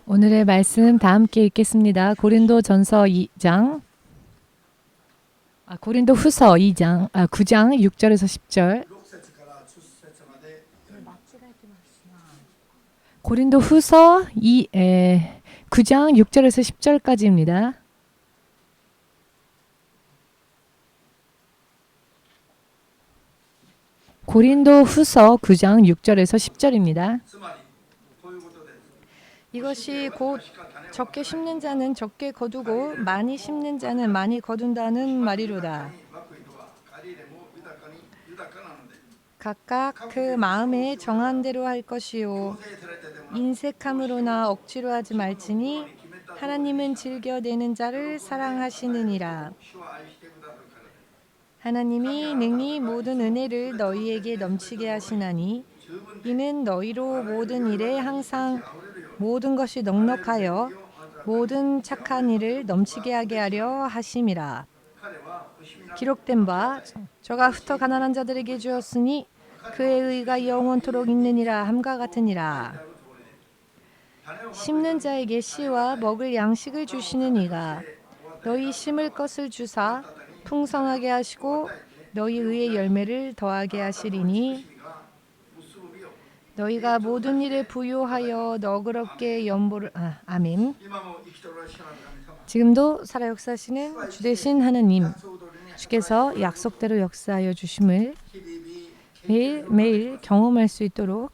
오늘의 말씀 다 함께 읽겠습니다. 고린도전서 2장, 고린도후서 2장, 9장 6절에서 10절. 고린도후서 9장 6절에서 10절까지입니다. 고린도후서 9장 6절에서 10절입니다. 이것이 곧 적게 심는 자는 적게 거두고 많이 심는 자는 많이 거둔다는 말이로다. 각각 그 마음에 정한 대로 할 것이요 인색함으로나 억지로 하지 말지니 하나님은 즐겨내는 자를 사랑하시느니라. 하나님이 능히 모든 은혜를 너희에게 넘치게 하시나니 이는 너희로 모든 일에 항상 모든 것이 넉넉하여 모든 착한 일을 넘치게 하게 하려 하심이라. 기록된 바 저가 흩어 가난한 자들에게 주었으니 그의 의가 영원토록 있느니라 함과 같으니라. 심는 자에게 씨와 먹을 양식을 주시는 이가 너희 심을 것을 주사 풍성하게 하시고 너희 의의 열매를 더하게 하시리니 너희가 모든 일에 부요하여 너그럽게 연보를 아멘. 지금도 살아 역사하시는 주되신 하나님, 주께서 약속대로 역사하여 주심을 매일매일 경험할 수 있도록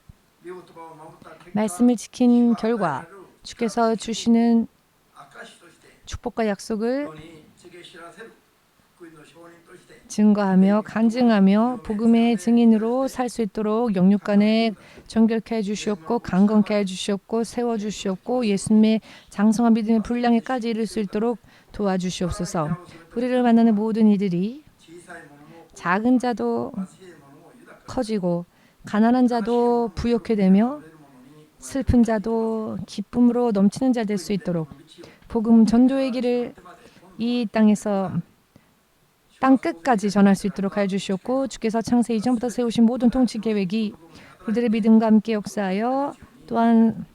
말씀을 지킨 결과 주께서 주시는 축복과 약속을 증거하며 간증하며 복음의 증인으로 살 수 있도록 영육간에 정결케 해주시옵고 강건케 해주시옵고 세워주시옵고 예수님의 장성한 믿음의 분량에까지 이를 수 있도록 도와주시옵소서. 우리를 만나는 모든 이들이 작은 자도 커지고 가난한 자도 부욕해 되며 슬픈 자도 기쁨으로 넘치는 자 될 수 있도록 복음 전도의 길을 이 땅에서 땅 끝까지 전할 수 있도록 하여 주시옵고 주께서 창세 이전부터 세우신 모든 통치 계획이 그들의 믿음과 함께 역사하여 또한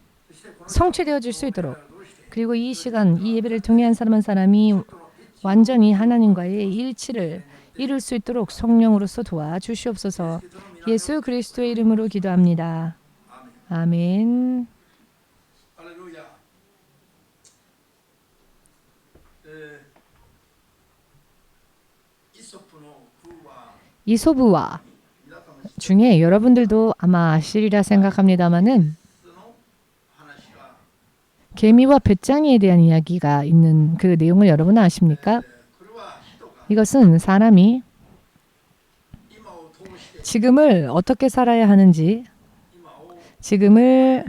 성취되어질 수 있도록 그리고 이 시간 이 예배를 통해 한 사람 한 사람이 완전히 하나님과의 일치를 이룰 수 있도록 성령으로서 도와주시옵소서. 예수 그리스도의 이름으로 기도합니다. 아멘. 이솝우화 중에 여러분들도 아마 아시리라 생각합니다마는 개미와 배짱이에 대한 이야기가 있는 그 내용을 여러분 아십니까? 이것은 사람이 지금을 어떻게 살아야 하는지 지금을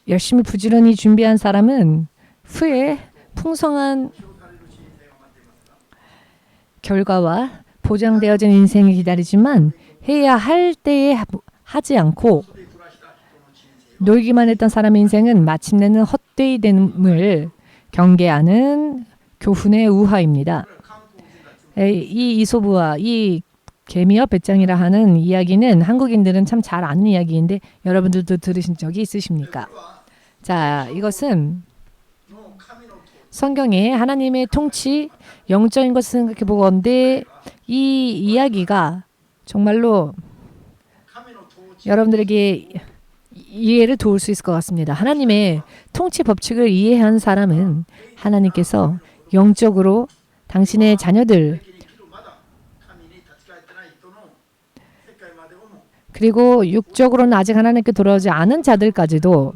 열심히 부지런히 준비한 사람은 후에 풍성한 결과와 보장되어진 인생이 기다리지만 해야 할 때에 하지 않고 놀기만 했던 사람의 인생은 마침내는 헛되이 됨을 경계하는 교훈의 우화입니다. 이 이솝우화, 이 개미와 배짱이라 하는 이야기는 한국인들은 참 잘 아는 이야기인데 여러분들도 들으신 적이 있으십니까? 자, 이것은 성경에 하나님의 통치, 영적인 것을 생각해 보건대 이 이야기가 정말로 여러분들에게 이해를 도울 수 있을 것 같습니다. 하나님의 통치 법칙을 이해한 사람은 하나님께서 영적으로 당신의 자녀들 그리고 육적으로는 아직 하나님께 돌아오지 않은 자들까지도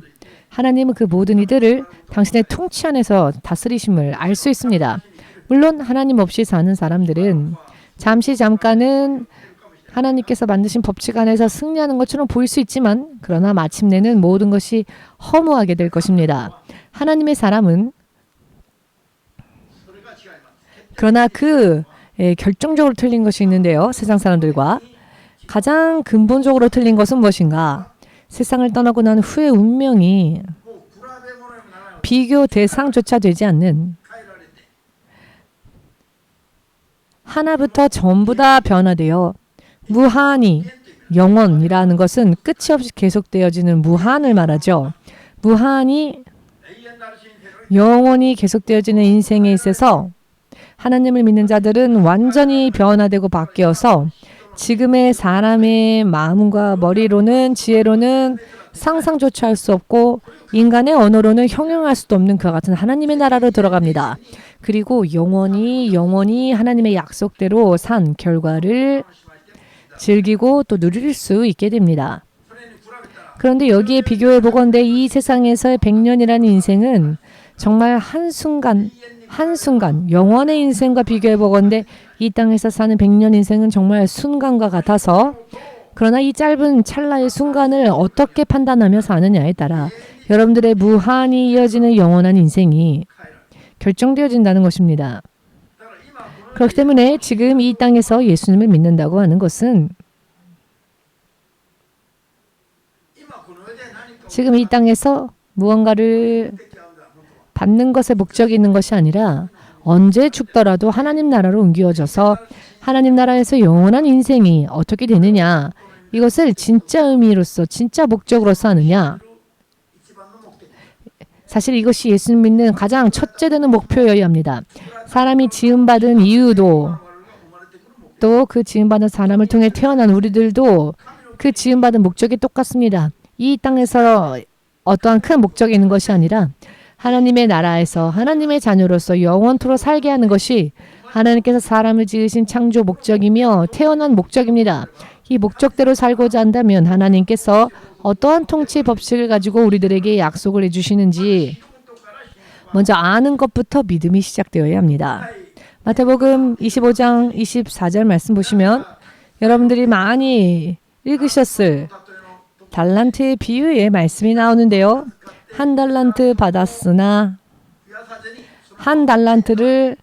하나님은 그 모든 이들을 당신의 통치 안에서 다스리심을 알 수 있습니다. 물론 하나님 없이 사는 사람들은 잠깐은 하나님께서 만드신 법칙 안에서 승리하는 것처럼 보일 수 있지만 그러나 마침내는 모든 것이 허무하게 될 것입니다. 하나님의 사람은 그러나 결정적으로 틀린 것이 있는데요. 세상 사람들과 가장 근본적으로 틀린 것은 무엇인가? 세상을 떠나고 난 후의 운명이 비교 대상조차 되지 않는 하나부터 전부 다 변화되어 무한히 영원이라는 것은 끝이 없이 계속되어지는 무한을 말하죠. 무한히 영원히 계속되어지는 인생에 있어서 하나님을 믿는 자들은 완전히 변화되고 바뀌어서 지금의 사람의 마음과 머리로는 지혜로는 상상조차 할 수 없고 인간의 언어로는 형용할 수도 없는 그와 같은 하나님의 나라로 들어갑니다. 그리고 영원히 하나님의 약속대로 산 결과를 즐기고 또 누릴 수 있게 됩니다. 그런데 여기에 비교해 보건대 이 세상에서의 100년이라는 인생은 정말 한순간 영원의 인생과 비교해 보건대 이 땅에서 사는 100년 인생은 정말 순간과 같아서 그러나 이 짧은 찰나의 순간을 어떻게 판단하며 사느냐에 따라 여러분들의 무한히 이어지는 영원한 인생이 결정되어진다는 것입니다. 그렇기 때문에 지금 이 땅에서 예수님을 믿는다고 하는 것은 지금 이 땅에서 무언가를 받는 것에 목적이 있는 것이 아니라 언제 죽더라도 하나님 나라로 옮겨져서 하나님 나라에서 영원한 인생이 어떻게 되느냐 이것을 진짜 의미로서 진짜 목적으로서 하느냐 사실 이것이 예수님 믿는 가장 첫째 되는 목표여야 합니다. 사람이 지음받은 이유도 또 그 지음받은 사람을 통해 태어난 우리들도 그 지음받은 목적이 똑같습니다. 이 땅에서 어떠한 큰 목적이 있는 것이 아니라 하나님의 나라에서 하나님의 자녀로서 영원토록 살게 하는 것이 하나님께서 사람을 지으신 창조 목적이며 태어난 목적입니다. 이 목적대로 살고자 한다면 하나님께서 어떠한 통치 법칙을 가지고 우리들에게 약속을 해주시는지 먼저 아는 것부터 믿음이 시작되어야 합니다. 마태복음 25장 24절 말씀 보시면 여러분들이 많이 읽으셨을 달란트의 비유의 말씀이 나오는데요. 한 달란트 받았으나 한 달란트를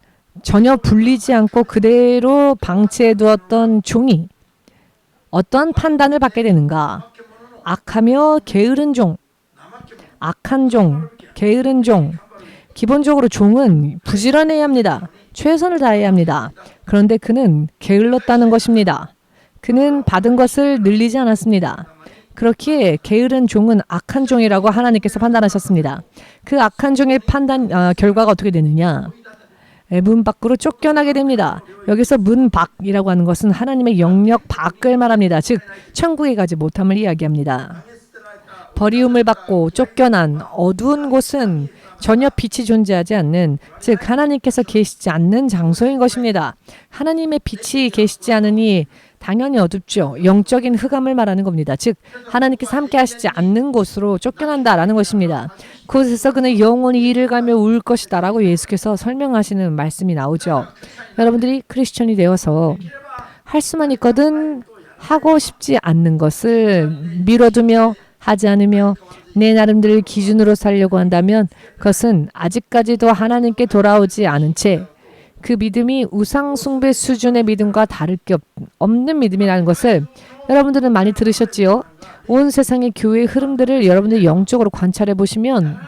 전혀 불리지 않고 그대로 방치해 두었던 종이 어떤 판단을 받게 되는가? 악하며 게으른 종, 악한 종, 게으른 종. 기본적으로 종은 부지런해야 합니다. 최선을 다해야 합니다. 그런데 그는 게을렀다는 것입니다. 그는 받은 것을 늘리지 않았습니다. 그렇기에 게으른 종은 악한 종이라고 하나님께서 판단하셨습니다. 그 악한 종의 판단 결과가 어떻게 되느냐? 문 밖으로 쫓겨나게 됩니다. 여기서 문 밖이라고 하는 것은 하나님의 영역 밖을 말합니다. 즉 천국에 가지 못함을 이야기합니다. 버리움을 받고 쫓겨난 어두운 곳은 전혀 빛이 존재하지 않는 즉 하나님께서 계시지 않는 장소인 것입니다. 하나님의 빛이 계시지 않으니 당연히 어둡죠. 영적인 흑암을 말하는 겁니다. 즉 하나님께서 함께 하시지 않는 곳으로 쫓겨난다라는 것입니다. 그곳에서 그는 영원히 이를 가며 울 것이다 라고 예수께서 설명하시는 말씀이 나오죠. 여러분들이 크리스천이 되어서 할 수만 있거든 하고 싶지 않는 것을 미뤄두며 하지 않으며 내 나름대로 기준으로 살려고 한다면 그것은 아직까지도 하나님께 돌아오지 않은 채 그 믿음이 우상 숭배 수준의 믿음과 다를 게 없는 믿음이라는 것을 여러분들은 많이 들으셨지요? 온 세상의 교회의 흐름들을 여러분들이 영적으로 관찰해 보시면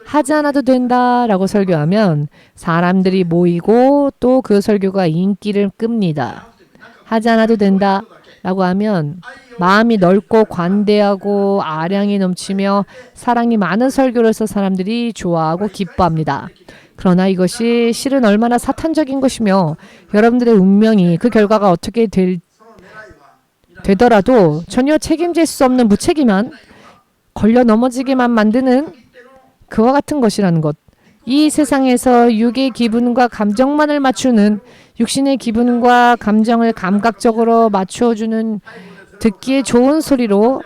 하지 않아도 된다라고 설교하면 사람들이 모이고 또 그 설교가 인기를 끕니다. 하지 않아도 된다라고 하면 마음이 넓고 관대하고 아량이 넘치며 사랑이 많은 설교로서 사람들이 좋아하고 기뻐합니다. 그러나 이것이 실은 얼마나 사탄적인 것이며 여러분들의 운명이 그 결과가 어떻게 되더라도 전혀 책임질 수 없는 무책임한 걸려 넘어지게만 만드는 그와 같은 것이라는 것. 이 세상에서 육의 기분과 감정만을 맞추는 육신의 기분과 감정을 감각적으로 맞추어주는 듣기에 좋은 소리로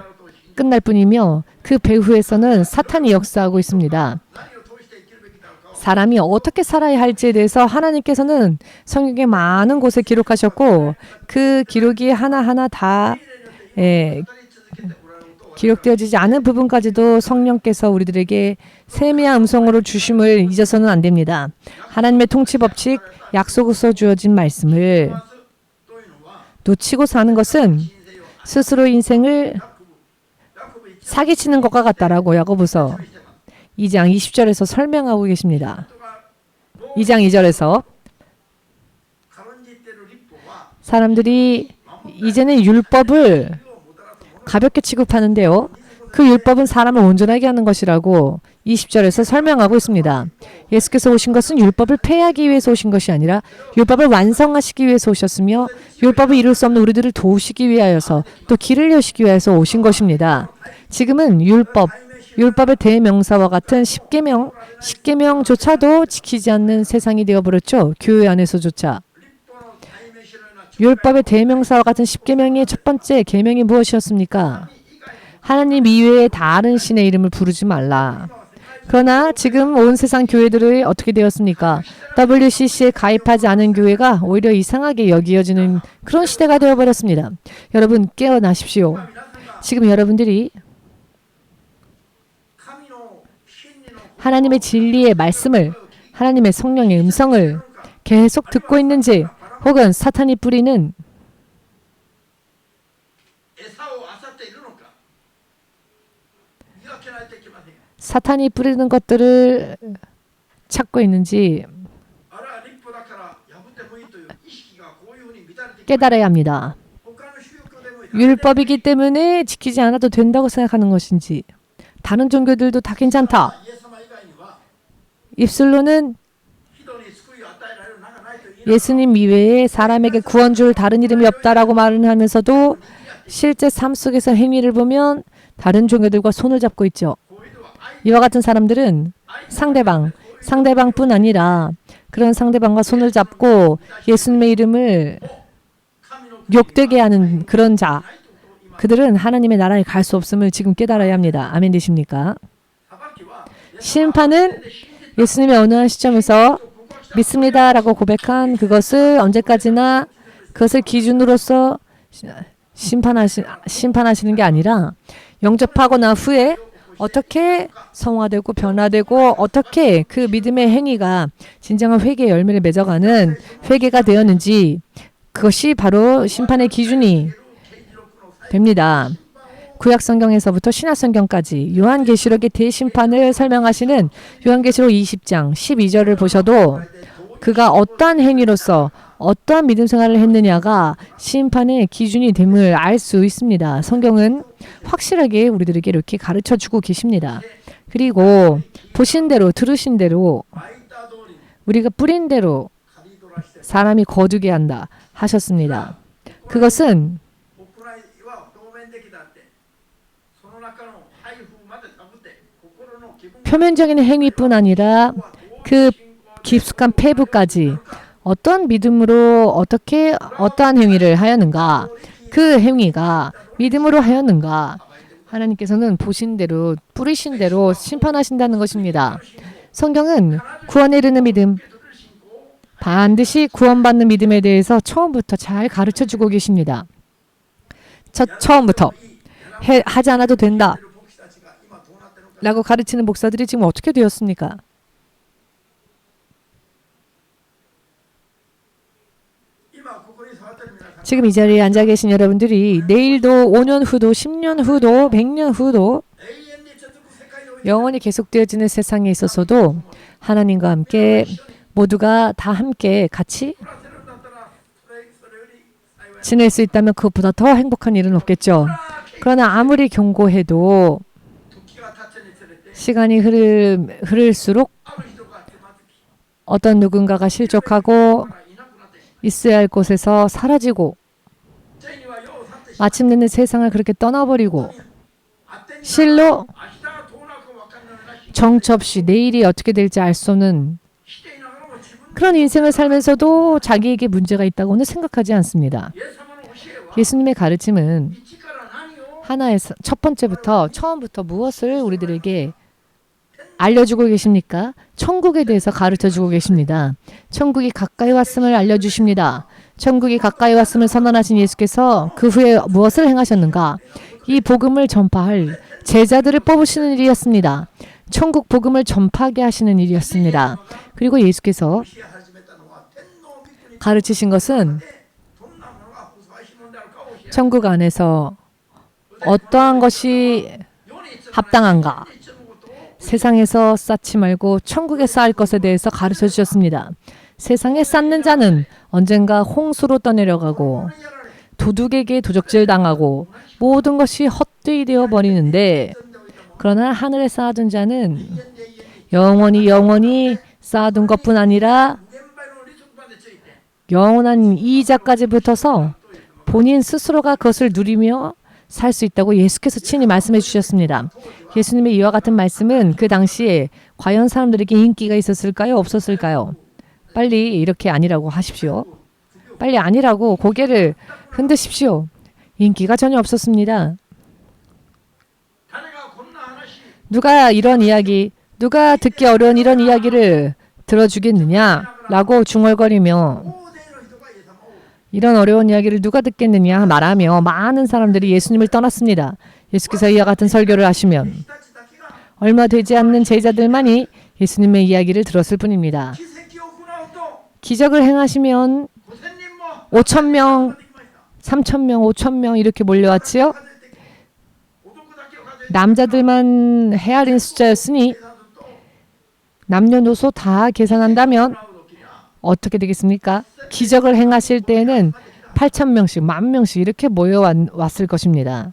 끝날 뿐이며 그 배후에서는 사탄이 역사하고 있습니다. 사람이 어떻게 살아야 할지에 대해서 하나님께서는 성경의 많은 곳에 기록하셨고 그 기록이 하나하나 다 기록되어지지 않은 부분까지도 성령께서 우리들에게 세미한 음성으로 주심을 잊어서는 안 됩니다. 하나님의 통치 법칙, 약속에서 주어진 말씀을 놓치고 사는 것은 스스로 인생을 사기치는 것과 같다라고 야고보서 2장 20절에서 설명하고 계십니다. 2장 2절에서 사람들이 이제는 율법을 가볍게 취급하는데요. 그 율법은 사람을 온전하게 하는 것이라고 20절에서 설명하고 있습니다. 예수께서 오신 것은 율법을 폐하기 위해서 오신 것이 아니라 율법을 완성하시기 위해서 오셨으며 율법을 이룰 수 없는 우리들을 도우시기 위하여서 또 길을 여시기 위해서 오신 것입니다. 지금은 율법의 대명사와 같은 십계명조차도 지키지 않는 세상이 되어버렸죠. 교회 안에서조차. 율법의 대명사와 같은 십계명의 첫 번째 계명이 무엇이었습니까? 하나님 이외에 다른 신의 이름을 부르지 말라. 그러나 지금 온 세상 교회들이 어떻게 되었습니까? WCC에 가입하지 않은 교회가 오히려 이상하게 여겨지는 그런 시대가 되어버렸습니다. 여러분 깨어나십시오. 지금 여러분들이 하나님의 진리의 말씀을, 하나님의 성령의 음성을 계속 듣고 있는지, 혹은 사탄이 뿌리는 것들을 찾고 있는지 깨달아야 합니다. 율법이기 때문에 지키지 않아도 된다고 생각하는 것인지, 다른 종교들도 다 괜찮다. 입술로는 예수님 이외에 사람에게 구원 줄 다른 이름이 없다라고 말을 하면서도 실제 삶 속에서 행위를 보면 다른 종교들과 손을 잡고 있죠. 이와 같은 사람들은 상대방뿐 아니라 그런 상대방과 손을 잡고 예수님의 이름을 욕되게 하는 그런 자, 그들은 하나님의 나라에 갈 수 없음을 지금 깨달아야 합니다. 아멘 되십니까? 심판은 예수님의 어느 한 시점에서 믿습니다라고 고백한 그것을 언제까지나 그것을 기준으로서 심판하시는 게 아니라 영접하고 난 후에 어떻게 성화되고 변화되고 어떻게 그 믿음의 행위가 진정한 회개의 열매를 맺어가는 회개가 되었는지, 그것이 바로 심판의 기준이 됩니다. 구약성경에서부터 신약성경까지 요한계시록의 대심판을 설명하시는 요한계시록 20장 12절을 보셔도 그가 어떠한 행위로서 어떠한 믿음 생활을 했느냐가 심판의 기준이 됨을 알 수 있습니다. 성경은 확실하게 우리들에게 이렇게 가르쳐주고 계십니다. 그리고 보신 대로 들으신 대로 우리가 뿌린 대로 사람이 거두게 한다 하셨습니다. 그것은 표면적인 행위뿐 아니라 그 깊숙한 폐부까지 어떤 믿음으로 어떻게 어떠한 행위를 하였는가, 그 행위가 믿음으로 하였는가, 하나님께서는 보신 대로 뿌리신 대로 심판하신다는 것입니다. 성경은 구원에 이르는 믿음, 반드시 구원받는 믿음에 대해서 처음부터 잘 가르쳐주고 계십니다. 처음부터 하지 않아도 된다 라고 가르치는 목사들이 지금 어떻게 되었습니까? 지금 이 자리에 앉아 계신 여러분들이 내일도 5년 후도 10년 후도 100년 후도 영원히 계속되어지는 세상에 있어서도 하나님과 함께 모두가 다 함께 같이 지낼 수 있다면 그것보다 더 행복한 일은 없겠죠. 그러나 아무리 경고해도 시간이 흐를수록 어떤 누군가가 실족하고 있어야 할 곳에서 사라지고 마침내는 세상을 그렇게 떠나버리고 실로 정처 없이 내일이 어떻게 될지 알 수 없는 그런 인생을 살면서도 자기에게 문제가 있다고는 생각하지 않습니다. 예수님의 가르침은 하나에서 첫 번째부터 처음부터 무엇을 우리들에게 알려주고 계십니까? 천국에 대해서 가르쳐주고 계십니다. 천국이 가까이 왔음을 알려주십니다. 천국이 가까이 왔음을 선언하신 예수께서 그 후에 무엇을 행하셨는가? 이 복음을 전파할 제자들을 뽑으시는 일이었습니다. 천국 복음을 전파하게 하시는 일이었습니다. 그리고 예수께서 가르치신 것은 천국 안에서 어떠한 것이 합당한가? 세상에서 쌓지 말고 천국에 쌓을 것에 대해서 가르쳐 주셨습니다. 세상에 쌓는 자는 언젠가 홍수로 떠내려가고 도둑에게 도적질 당하고 모든 것이 헛되이 되어 버리는데, 그러나 하늘에 쌓아둔 자는 영원히 쌓아둔 것뿐 아니라 영원한 이자까지 붙어서 본인 스스로가 그것을 누리며 살 수 있다고 예수께서 친히 말씀해 주셨습니다. 예수님의 이와 같은 말씀은 그 당시에 과연 사람들에게 인기가 있었을까요? 없었을까요? 빨리 이렇게 아니라고 하십시오. 빨리 아니라고 고개를 흔드십시오. 인기가 전혀 없었습니다. 누가 듣기 어려운 이런 이야기를 들어주겠느냐라고 중얼거리며, 이런 어려운 이야기를 누가 듣겠느냐 말하며 많은 사람들이 예수님을 떠났습니다. 예수께서 이와 같은 설교를 하시면 얼마 되지 않는 제자들만이 예수님의 이야기를 들었을 뿐입니다. 기적을 행하시면 5,000명, 3,000명, 5,000명 이렇게 몰려왔지요. 남자들만 헤아린 숫자였으니 남녀노소 다 계산한다면 어떻게 되겠습니까? 기적을 행하실 때에는 8,000명씩, 10,000명씩 이렇게 모여왔을 것입니다.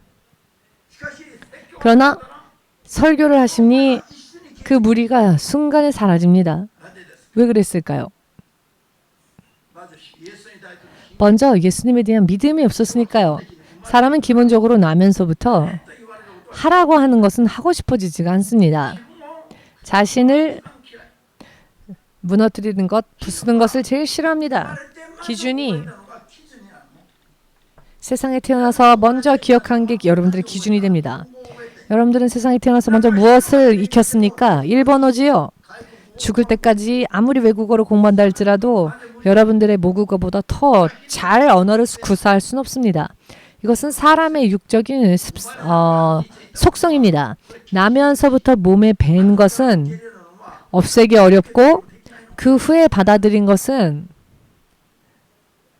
그러나 설교를 하시니 그 무리가 순간에 사라집니다. 왜 그랬을까요? 먼저 예수님에 대한 믿음이 없었으니까요. 사람은 기본적으로 나면서부터 하라고 하는 것은 하고 싶어지지가 않습니다. 자신을 무너뜨리는 것, 부수는 것을 제일 싫어합니다. 기준이 세상에 태어나서 먼저 기억한 게 여러분들의 기준이 됩니다. 여러분들은 세상에 태어나서 먼저 무엇을 익혔습니까? 일본어지요. 죽을 때까지 아무리 외국어를 공부한다 할지라도 여러분들의 모국어보다 더 잘 언어를 구사할 수는 없습니다. 이것은 사람의 육적인 속성입니다. 나면서부터 몸에 밴 것은 없애기 어렵고, 그 후에 받아들인 것은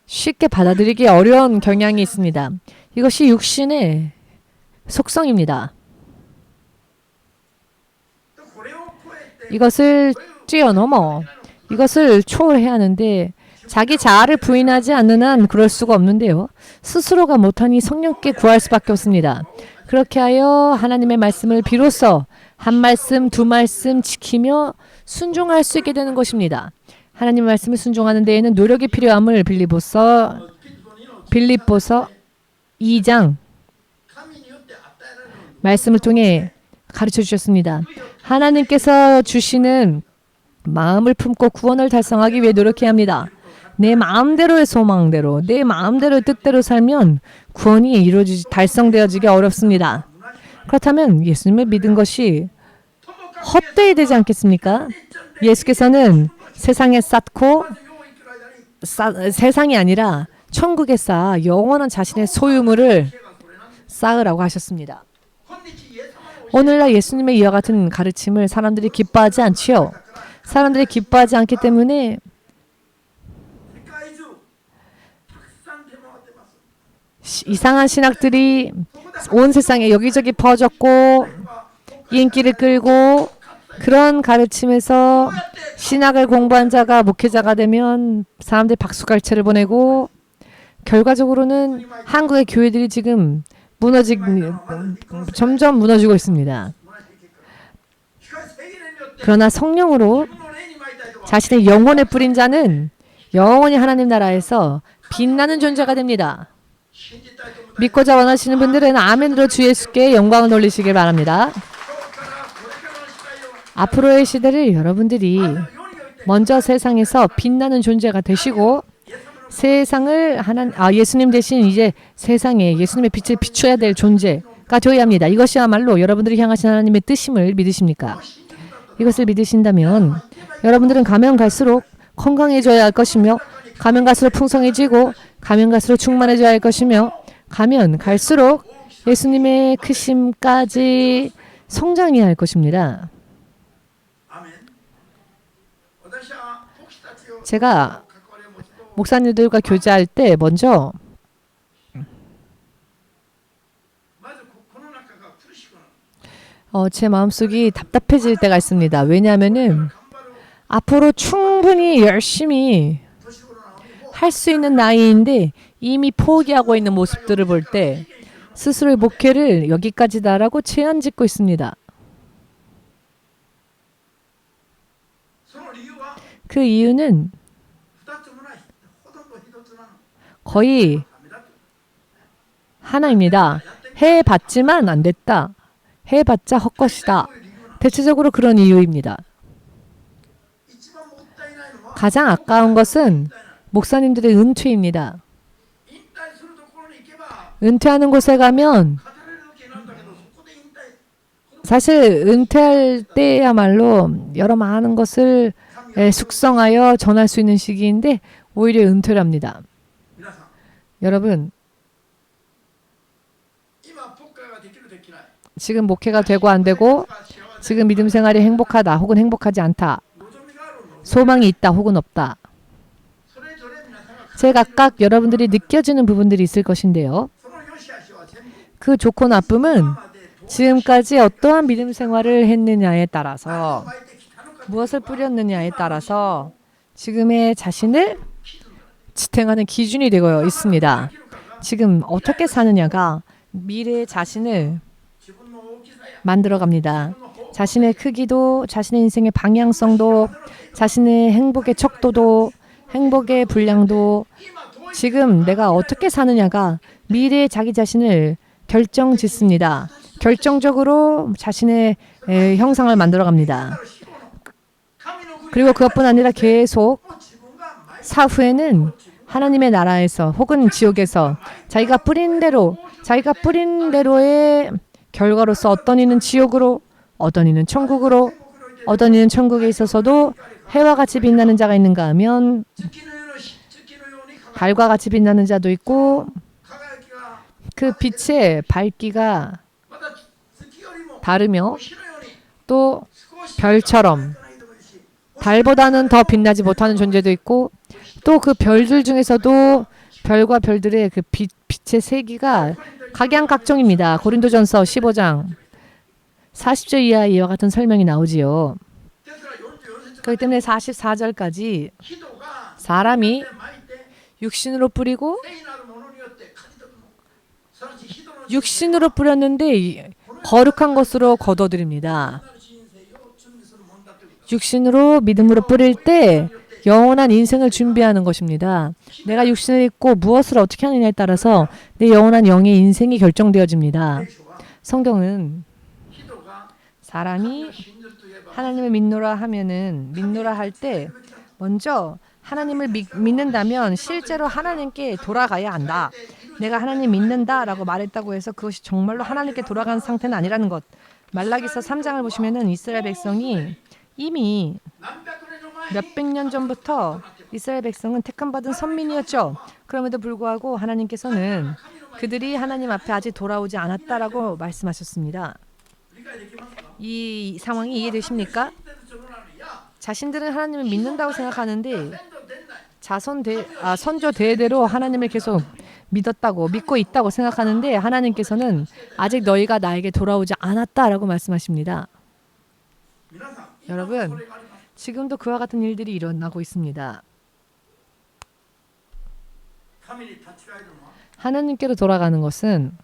쉽게 받아들이기 어려운 경향이 있습니다. 이것이 육신의 속성입니다. 이것을 뛰어넘어 이것을 초월해야 하는데 자기 자아를 부인하지 않는 한 그럴 수가 없는데요. 스스로가 못하니 성령께 구할 수밖에 없습니다. 그렇게 하여 하나님의 말씀을 비로소 한 말씀, 두 말씀 지키며 순종할 수 있게 되는 것입니다. 하나님 말씀을 순종하는 데에는 노력이 필요함을 빌립보서 2장 말씀을 통해 가르쳐 주셨습니다. 하나님께서 주시는 마음을 품고 구원을 달성하기 위해 노력해야 합니다. 내 마음대로의 소망대로, 내 마음대로의 뜻대로 살면 구원이 달성되어지기 어렵습니다. 그렇다면 예수님을 믿은 것이 헛되이 되지 않겠습니까? 예수께서는 세상에 쌓고 세상이 아니라 천국에 쌓아 영원한 자신의 소유물을 쌓으라고 하셨습니다. 오늘날 예수님의 이와 같은 가르침을 사람들이 기뻐하지 않지요. 사람들이 기뻐하지 않기 때문에 이상한 신학들이 온 세상에 여기저기 퍼졌고 인기를 끌고, 그런 가르침에서 신학을 공부한 자가 목회자가 되면 사람들이 박수갈채를 보내고, 결과적으로는 한국의 교회들이 지금 점점 무너지고 있습니다. 그러나 성령으로 자신의 영혼에 뿌린 자는 영원히 하나님 나라에서 빛나는 존재가 됩니다. 믿고자 원하시는 분들은 아멘으로 주 예수께 영광을 돌리시길 바랍니다. 앞으로의 시대를 여러분들이 먼저 세상에서 빛나는 존재가 되시고, 세상을 예수님 대신 이제 세상에 예수님의 빛을 비춰야 될 존재가 되어야 합니다. 이것이야말로 여러분들이 향하신 하나님의 뜻임을 믿으십니까? 이것을 믿으신다면 여러분들은 가면 갈수록 건강해져야 할 것이며, 가면 갈수록 풍성해지고, 가면 갈수록 충만해져야 할 것이며, 가면 갈수록 예수님의 크심까지 성장해야 할 것입니다. 제가 목사님들과 교제할 때 먼저 제 마음속이 답답해질 때가 있습니다. 왜냐하면은 앞으로 충분히 열심히 할 수 있는 나이인데 이미 포기하고 있는 모습들을 볼 때 스스로의 목회를 여기까지다라고 제한 짓고 있습니다. 그 이유는 거의 하나입니다. 해봤지만 안 됐다. 해봤자 헛것이다. 대체적으로 그런 이유입니다. 가장 아까운 것은 목사님들의 은퇴입니다. 은퇴하는 곳에 가면 사실 은퇴할 때야말로 여러 많은 것을 숙성하여 전할 수 있는 시기인데 오히려 은퇴를 합니다. 여러분, 지금 목회가 되고 안 되고 지금 믿음 생활이 행복하다 혹은 행복하지 않다. 소망이 있다 혹은 없다. 제각각 여러분들이 느껴지는 부분들이 있을 것인데요. 그 좋고 나쁨은 지금까지 어떠한 믿음 생활을 했느냐에 따라서 무엇을 뿌렸느냐에 따라서 지금의 자신을 지탱하는 기준이 되고 있습니다. 지금 어떻게 사느냐가 미래의 자신을 만들어갑니다. 자신의 크기도, 자신의 인생의 방향성도, 자신의 행복의 척도도, 행복의 분량도 지금 내가 어떻게 사느냐가 미래의 자기 자신을 결정짓습니다. 결정적으로 자신의 형상을 만들어갑니다. 그리고 그것뿐 아니라 계속 사후에는 하나님의 나라에서 혹은 지옥에서 자기가 뿌린 대로의 결과로서 어떤 이는 지옥으로, 어떤 이는 천국으로, 어떤 이는 천국에 있어서도 해와 같이 빛나는 자가 있는가 하면 달과 같이 빛나는 자도 있고 그 빛의 밝기가 다르며 또 별처럼 달보다는 더 빛나지 못하는 존재도 있고 또 그 별들 중에서도 별과 별들의 그 빛의 세기가 각양각종입니다. 고린도전서 15장 40절 이하에 이와 같은 설명이 나오지요. 그렇기 때문에 44절까지 사람이 육신으로 뿌리고 육신으로 뿌렸는데 거룩한 것으로 거둬들입니다. 육신으로 믿음으로 뿌릴 때 영원한 인생을 준비하는 것입니다. 내가 육신을 입고 무엇을 어떻게 하느냐에 따라서 내 영원한 영의 인생이 결정되어집니다. 성경은 사람이 하나님을 믿노라 하면은 믿노라 할 때 먼저 하나님을 믿는다면 실제로 하나님께 돌아가야 한다. 내가 하나님 믿는다라고 말했다고 해서 그것이 정말로 하나님께 돌아간 상태는 아니라는 것. 말라기서 3장을 보시면은 이스라엘 백성이 이미 몇백 년 전부터 이스라엘 백성은 택함받은 선민이었죠. 그럼에도 불구하고 하나님께서는 그들이 하나님 앞에 아직 돌아오지 않았다라고 말씀하셨습니다. 이 상황이 이해되십니까? 자신들은 하나님을 믿는다고 생각하는데 선조 대대로 하나님을 계속 믿고 있다고 생각하는데 하나님께서는 아직 너희가 나에게 돌아오지 않았다라고 말씀하십니다. 여러분, 지금도 그와 같은 일들이 일어나고 있습니다. 하나님께로 돌아가는 것은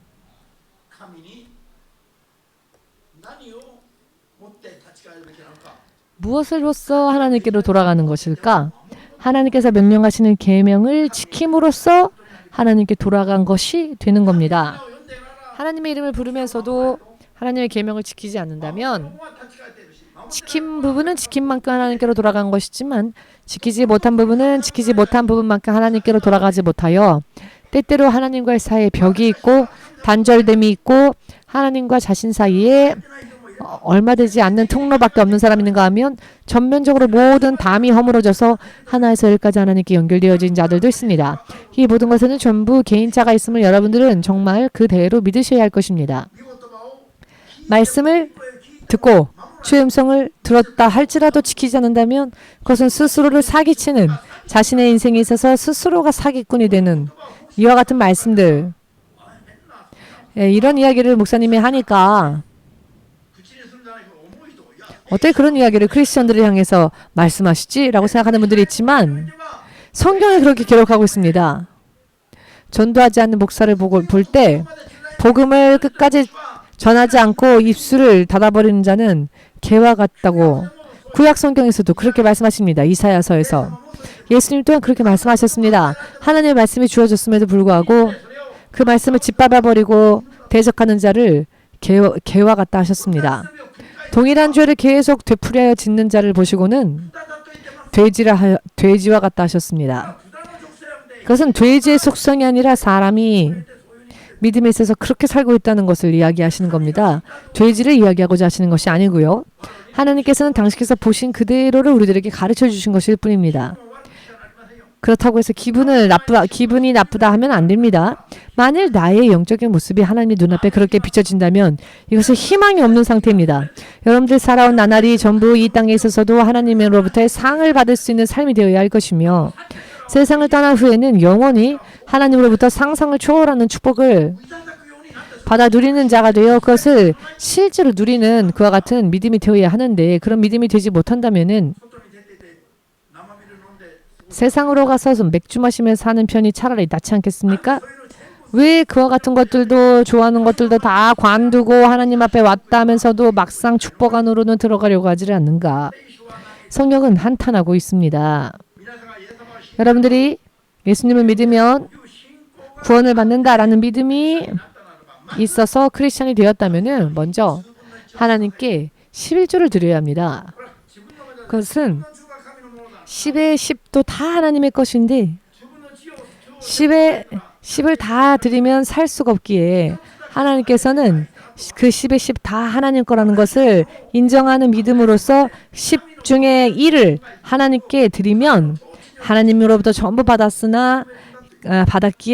무엇으로써 하나님께로 돌아가는 것일까? 하나님께서 명령하시는 계명을 지킴으로써 하나님께 돌아간 것이 되는 겁니다. 하나님의 이름을 부르면서도 하나님의 계명을 지키지 않는다면 지킨 부분은 지킨 만큼 하나님께로 돌아간 것이지만 지키지 못한 부분은 지키지 못한 부분만큼 하나님께로 돌아가지 못하여 때때로 하나님과의 사이에 벽이 있고 단절됨이 있고 하나님과 자신 사이에 얼마 되지 않는 통로밖에 없는 사람이 있는가 하면 전면적으로 모든 담이 허물어져서 하나에서 열까지 하나님께 연결되어진 자들도 있습니다. 이 모든 것에는 전부 개인차가 있음을 여러분들은 정말 그대로 믿으셔야 할 것입니다. 말씀을 듣고 주의 음성을 들었다 할지라도 지키지 않는다면 그것은 스스로를 사기치는 자신의 인생에 있어서 스스로가 사기꾼이 되는 이와 같은 말씀들 이런 이야기를 목사님이 하니까 어떻게 그런 이야기를 크리스천들을 향해서 말씀하시지? 라고 생각하는 분들이 있지만 성경에 그렇게 기록하고 있습니다. 전도하지 않는 목사를 볼 때 복음을 끝까지 전하지 않고 입술을 닫아버리는 자는 개와 같다고 구약 성경에서도 그렇게 말씀하십니다. 이사야서에서. 예수님 또한 그렇게 말씀하셨습니다. 하나님의 말씀이 주어졌음에도 불구하고 그 말씀을 짓밟아버리고 대적하는 자를 개와 같다 하셨습니다. 동일한 죄를 계속 되풀이하여 짓는 자를 보시고는 돼지와 같다 하셨습니다. 그것은 돼지의 속성이 아니라 사람이 믿음에 있어서 그렇게 살고 있다는 것을 이야기하시는 겁니다. 돼지를 이야기하고자 하시는 것이 아니고요. 하나님께서는 당신께서 보신 그대로를 우리들에게 가르쳐 주신 것일 뿐입니다. 그렇다고 해서 기분이 나쁘다 하면 안 됩니다. 만일 나의 영적인 모습이 하나님의 눈앞에 그렇게 비춰진다면 이것은 희망이 없는 상태입니다. 여러분들 살아온 나날이 전부 이 땅에 있어서도 하나님으로부터의 상을 받을 수 있는 삶이 되어야 할 것이며 세상을 떠난 후에는 영원히 하나님으로부터 상상을 초월하는 축복을 받아 누리는 자가 되어 그것을 실제로 누리는 그와 같은 믿음이 되어야 하는데 그런 믿음이 되지 못한다면은 세상으로 가서 맥주 마시면서 사는 편이 차라리 낫지 않겠습니까? 왜 그와 같은 것들도 좋아하는 것들도 다 관두고 하나님 앞에 왔다 하면서도 막상 축복 안으로는 들어가려고 하지 않는가? 성경은 한탄하고 있습니다. 여러분들이 예수님을 믿으면 구원을 받는다라는 믿음이 있어서 크리스찬이 되었다면 먼저 하나님께 11조를 드려야 합니다. 그것은 10의 10도 다 하나님의 것인데 10을 다 드리면 살 수가 없기에 하나님께서는 그 10의 10 다 하나님 거라는 것을 인정하는 믿음으로써 10 중에 1을 하나님께 드리면 하나님으로부터 전부 받았기에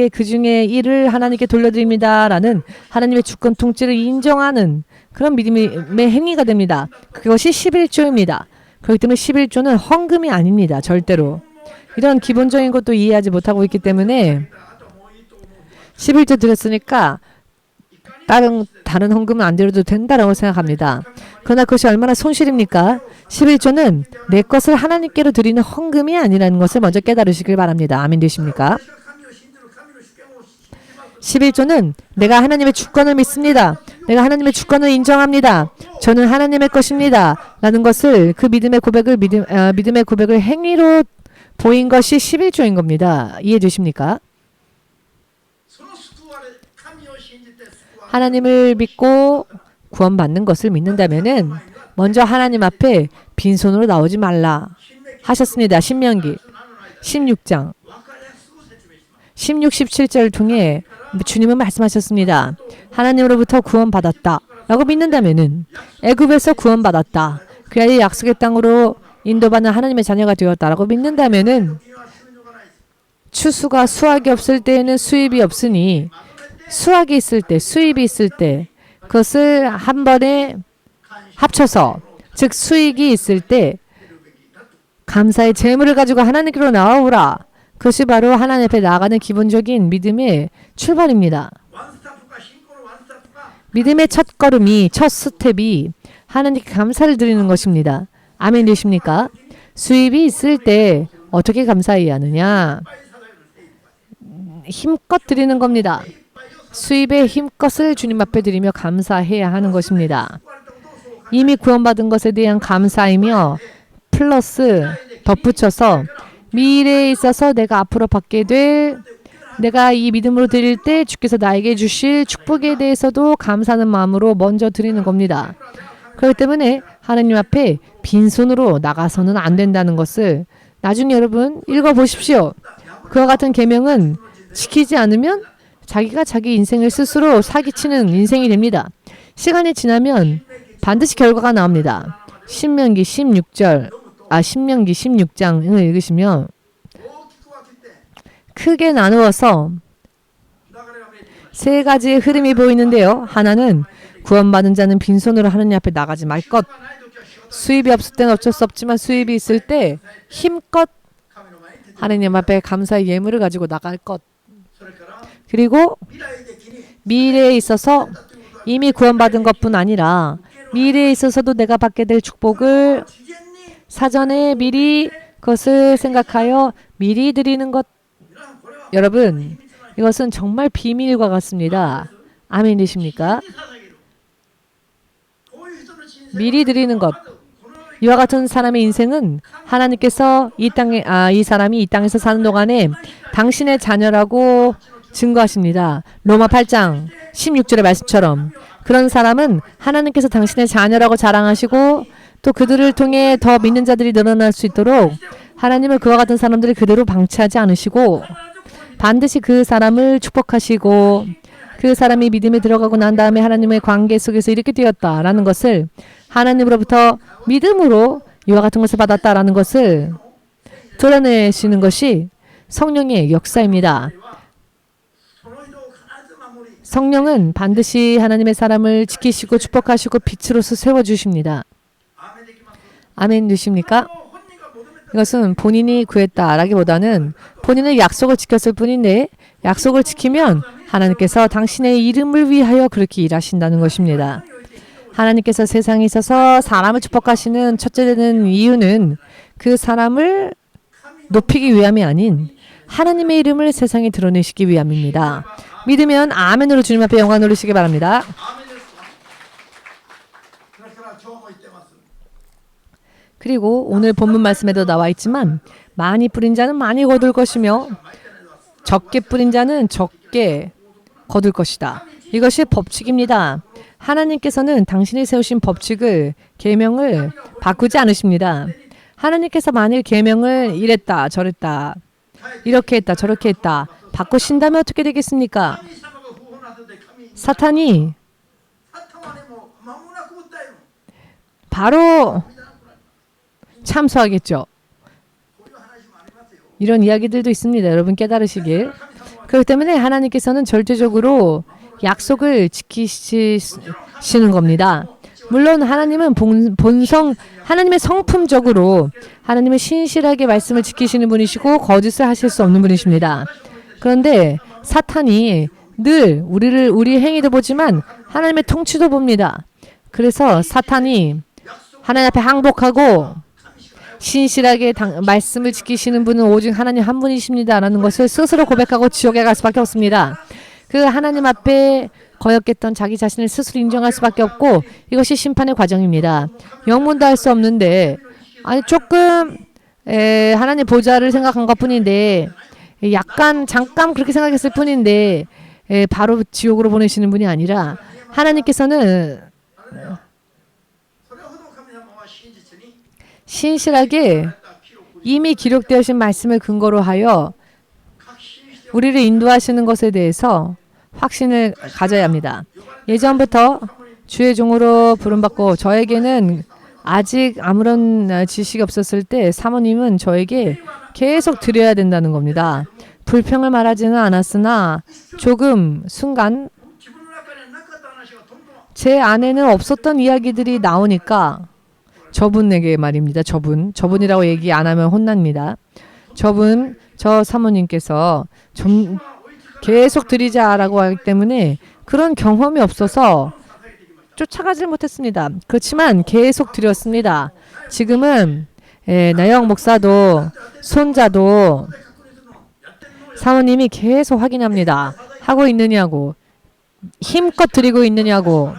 그 중에 1을 하나님께 돌려드립니다라는 하나님의 주권 통치를 인정하는 그런 믿음의 행위가 됩니다. 그것이 11조입니다. 그렇기 때문에 11조는 헌금이 아닙니다. 절대로. 이런 기본적인 것도 이해하지 못하고 있기 때문에 11조 드렸으니까 다른 헌금은 안 드려도 된다라고 생각합니다. 그러나 그것이 얼마나 손실입니까? 11조는 내 것을 하나님께로 드리는 헌금이 아니라는 것을 먼저 깨달으시길 바랍니다. 아멘 되십니까? 11조는 내가 하나님의 주권을 믿습니다. 내가 하나님의 주권을 인정합니다. 저는 하나님의 것입니다. 라는 것을 그 믿음의 고백을 행위로 보인 것이 11조인 겁니다. 이해되십니까? 하나님을 믿고 구원받는 것을 믿는다면은 먼저 하나님 앞에 빈손으로 나오지 말라 하셨습니다. 신명기 16장 16, 17절을 통해 주님은 말씀하셨습니다. 하나님으로부터 구원받았다 라고 믿는다면은 애굽에서 구원받았다. 그 아이 약속의 땅으로 인도받는 하나님의 자녀가 되었다라고 믿는다면은 추수가 수확이 없을 때에는 수입이 없으니 수확이 있을 때, 수입이 있을 때 그것을 한 번에 합쳐서 즉 수익이 있을 때 감사의 재물을 가지고 하나님께로 나아오라. 그것이 바로 하나님 앞에 나아가는 기본적인 믿음의 출발입니다. 믿음의 첫 걸음이, 첫 스텝이 하나님께 감사를 드리는 것입니다. 아멘 되십니까? 수입이 있을 때 어떻게 감사해야 하느냐? 힘껏 드리는 겁니다. 수입의 힘껏을 주님 앞에 드리며 감사해야 하는 것입니다. 이미 구원받은 것에 대한 감사이며 플러스 덧붙여서 미래에 있어서 내가 앞으로 받게 될 내가 이 믿음으로 드릴 때 주께서 나에게 주실 축복에 대해서도 감사하는 마음으로 먼저 드리는 겁니다. 그렇기 때문에 하나님 앞에 빈손으로 나가서는 안 된다는 것을 나중에 여러분 읽어보십시오. 그와 같은 계명은 지키지 않으면 자기가 자기 인생을 스스로 사기치는 인생이 됩니다. 시간이 지나면 반드시 결과가 나옵니다. 신명기 16장을 읽으시면 크게 나누어서 세 가지의 흐름이 보이는데요. 하나는 구원받은 자는 빈손으로 하나님 앞에 나가지 말 것. 수입이 없을 때는 어쩔 수 없지만 수입이 있을 때 힘껏 하나님 앞에 감사의 예물을 가지고 나갈 것. 그리고 미래에 있어서 이미 구원받은 것뿐 아니라 미래에 있어서도 내가 받게 될 축복을 사전에 미리 그것을 생각하여 미리 드리는 것. 여러분, 이것은 정말 비밀과 같습니다. 아멘이십니까? 미리 드리는 것. 이와 같은 사람의 인생은 하나님께서 이 사람이 이 땅에서 사는 동안에 당신의 자녀라고 증거하십니다. 로마 8장 16절의 말씀처럼 그런 사람은 하나님께서 당신의 자녀라고 자랑하시고 또 그들을 통해 더 믿는 자들이 늘어날 수 있도록 하나님은 그와 같은 사람들을 그대로 방치하지 않으시고 반드시 그 사람을 축복하시고 그 사람이 믿음에 들어가고 난 다음에 하나님의 관계 속에서 이렇게 되었다라는 것을 하나님으로부터 믿음으로 이와 같은 것을 받았다라는 것을 드러내시는 것이 성령의 역사입니다. 성령은 반드시 하나님의 사람을 지키시고 축복하시고 빛으로서 세워주십니다. 아멘 되십니까? 이것은 본인이 구했다라기보다는 본인의 약속을 지켰을 뿐인데 약속을 지키면 하나님께서 당신의 이름을 위하여 그렇게 일하신다는 것입니다. 하나님께서 세상에 있어서 사람을 축복하시는 첫째 되는 이유는 그 사람을 높이기 위함이 아닌 하나님의 이름을 세상에 드러내시기 위함입니다. 믿으면 아멘으로 주님 앞에 영광 돌리시기 바랍니다. 그리고 오늘 본문 말씀에도 나와 있지만 많이 뿌린 자는 많이 거둘 것이며 적게 뿌린 자는 적게 거둘 것이다. 이것이 법칙입니다. 하나님께서는 당신이 세우신 법칙을 계명을 바꾸지 않으십니다. 하나님께서 만일 계명을 이랬다 저랬다 이렇게 했다 저렇게 했다 바꾸신다면 어떻게 되겠습니까? 사탄이 바로 참소하겠죠. 이런 이야기들도 있습니다. 여러분 깨달으시길. 그렇기 때문에 하나님께서는 절대적으로 약속을 지키시는 겁니다. 물론 하나님은 하나님의 성품적으로 하나님은 신실하게 말씀을 지키시는 분이시고 거짓을 하실 수 없는 분이십니다. 그런데 사탄이 늘 우리의 행위도 보지만 하나님의 통치도 봅니다. 그래서 사탄이 하나님 앞에 항복하고 신실하게 말씀을 지키시는 분은 오직 하나님 한 분이십니다라는 것을 스스로 고백하고 지옥에 갈 수밖에 없습니다. 그 하나님 앞에 거역했던 자기 자신을 스스로 인정할 수밖에 없고 이것이 심판의 과정입니다. 영문도 할 수 없는데 아니 조금 하나님 보좌를 생각한 것뿐인데 약간 잠깐 그렇게 생각했을 뿐인데 바로 지옥으로 보내시는 분이 아니라 하나님께서는 신실하게 이미 기록되어진 말씀을 근거로 하여 우리를 인도하시는 것에 대해서 확신을 가져야 합니다. 예전부터 주의 종으로 부름받고 저에게는 아직 아무런 지식이 없었을 때 사모님은 저에게 계속 드려야 된다는 겁니다. 불평을 말하지는 않았으나 조금 순간 제 안에는 없었던 이야기들이 나오니까 저분에게 말입니다. 저분이라고 얘기 안 하면 혼납니다. 저 사모님께서 좀 계속 드리자라고 하기 때문에 그런 경험이 없어서 쫓아가지 못했습니다. 그렇지만 계속 드렸습니다. 지금은 나영 목사도 손자도 사모님이 계속 확인합니다. 하고 있느냐고 힘껏 드리고 있느냐고